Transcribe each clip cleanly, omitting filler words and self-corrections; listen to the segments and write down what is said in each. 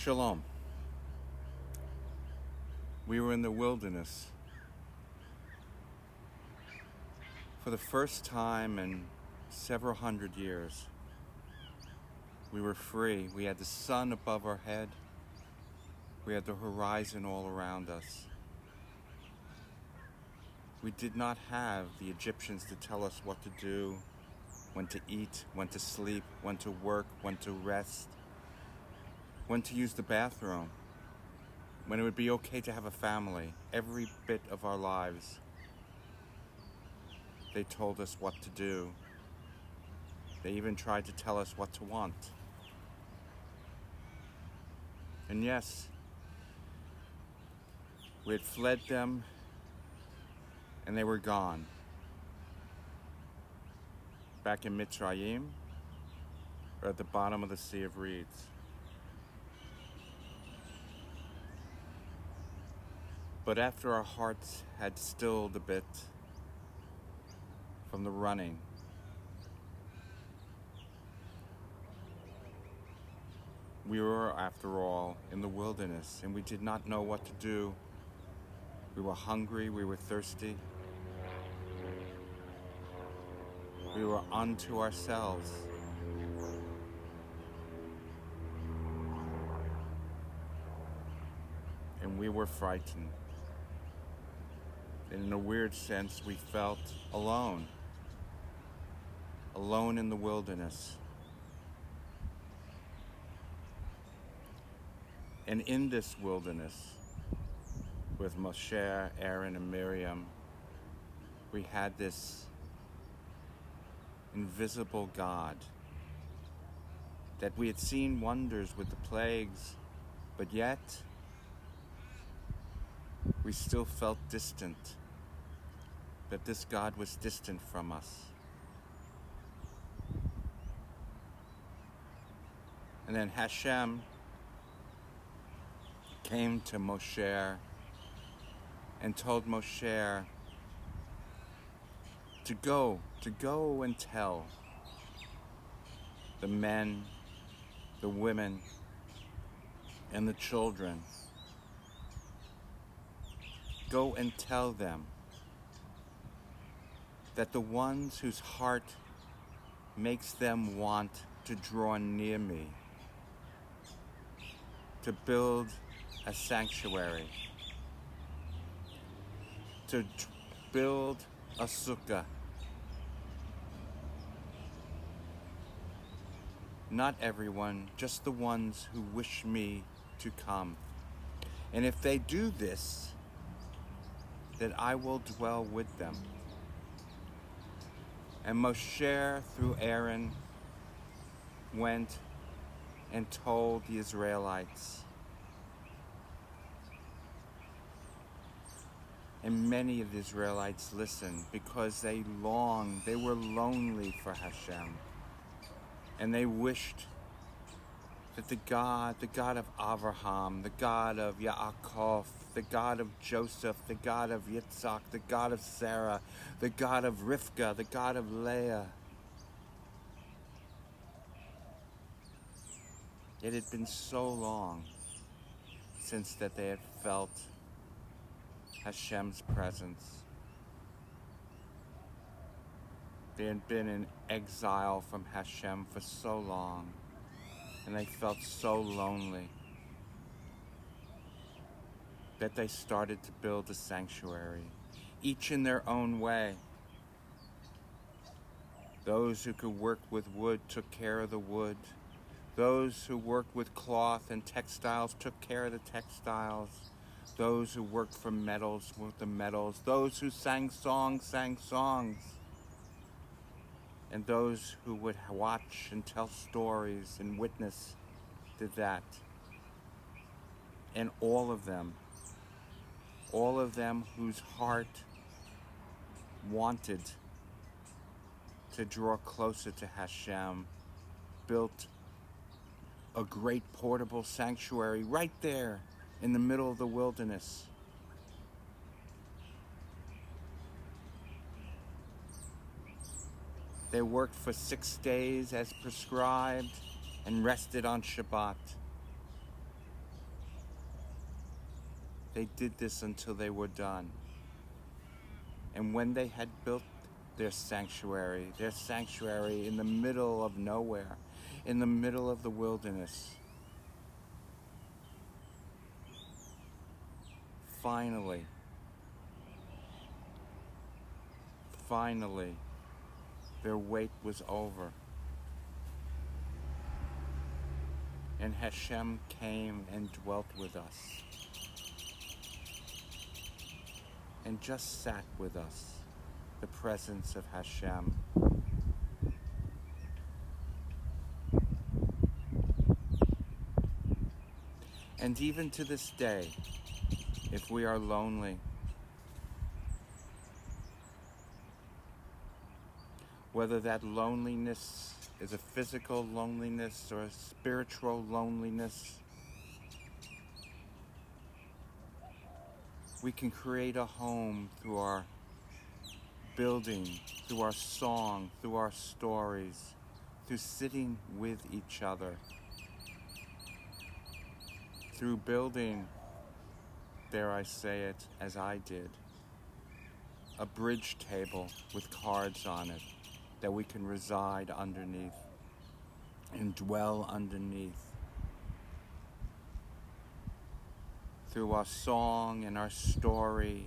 Shalom. We were in the wilderness. For the first time in several hundred years, we were free. We had the sun above our head. We had the horizon all around us. We did not have the Egyptians to tell us what to do, when to eat, when to sleep, when to work, when to rest, when to use the bathroom, when it would be okay to have a family. Every bit of our lives, they told us what to do. They even tried to tell us what to want. And yes, we had fled them, and they were gone. Back in Mitzrayim, or at the bottom of the Sea of Reeds. But after our hearts had stilled a bit from the running, we were, after all, in the wilderness, and we did not know what to do. We were hungry, we were thirsty. We were unto ourselves. And we were frightened. And in a weird sense, we felt alone. Alone in the wilderness. And in this wilderness, with Moshe, Aaron, and Miriam, we had this invisible God that we had seen wonders with the plagues, but yet we still felt distant, that this God was distant from us. And then HaShem came to Moshe and told Moshe to go and tell the men, the women, and the children. Go and tell them that the ones whose heart makes them want to draw near me, to build a sanctuary, to build a sukkah. Not everyone, just the ones who wish me to come. And if they do this, that I will dwell with them. And Moshe, through Aaron, went and told the Israelites. And many of the Israelites listened because they longed, they were lonely for HaShem. And they wished that the God of Abraham, the God of Yaakov, the God of Joseph, the God of Yitzhak, the God of Sarah, the God of Rivka, the God of Leah. It had been so long since that they had felt HaShem's presence. They had been in exile from HaShem for so long, and they felt so lonely that they started to build a sanctuary, each in their own way. Those who could work with wood took care of the wood. Those who worked with cloth and textiles took care of the textiles. Those who worked for metals with the metals. Those who sang songs sang songs. And those who would watch and tell stories and witness did that. And all of them whose heart wanted to draw closer to HaShem, built a great portable sanctuary right there in the middle of the wilderness. They worked for 6 days as prescribed and rested on Shabbat. They did this until they were done. And when they had built their sanctuary in the middle of nowhere, in the middle of the wilderness, finally, their wait was over. And HaShem came and dwelt with us. And just sat with us, the presence of HaShem. And even to this day, if we are lonely, whether that loneliness is a physical loneliness or a spiritual loneliness, we can create a home through our building, through our song, through our stories, through sitting with each other, through building, dare I say it, as I did, a bridge table with cards on it that we can reside underneath and dwell underneath. Through our song and our story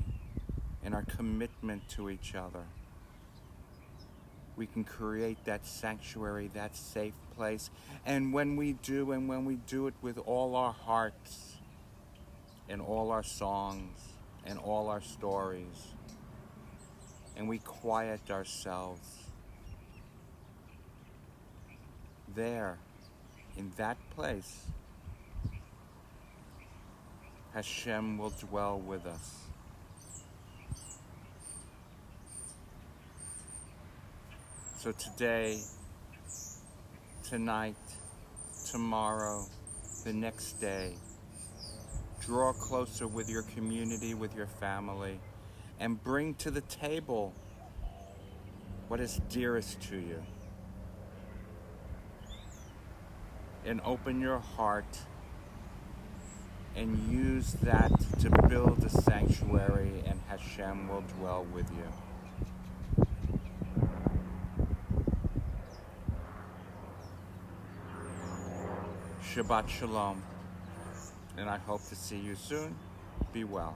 and our commitment to each other, we can create that sanctuary, that safe place. And when we do it with all our hearts and all our songs and all our stories, and we quiet ourselves, there, in that place, HaShem will dwell with us. So today, tonight, tomorrow, the next day, draw closer with your community, with your family, and bring to the table what is dearest to you. And open your heart and use that to build a sanctuary, and HaShem will dwell with you. Shabbat Shalom, and I hope to see you soon. Be well.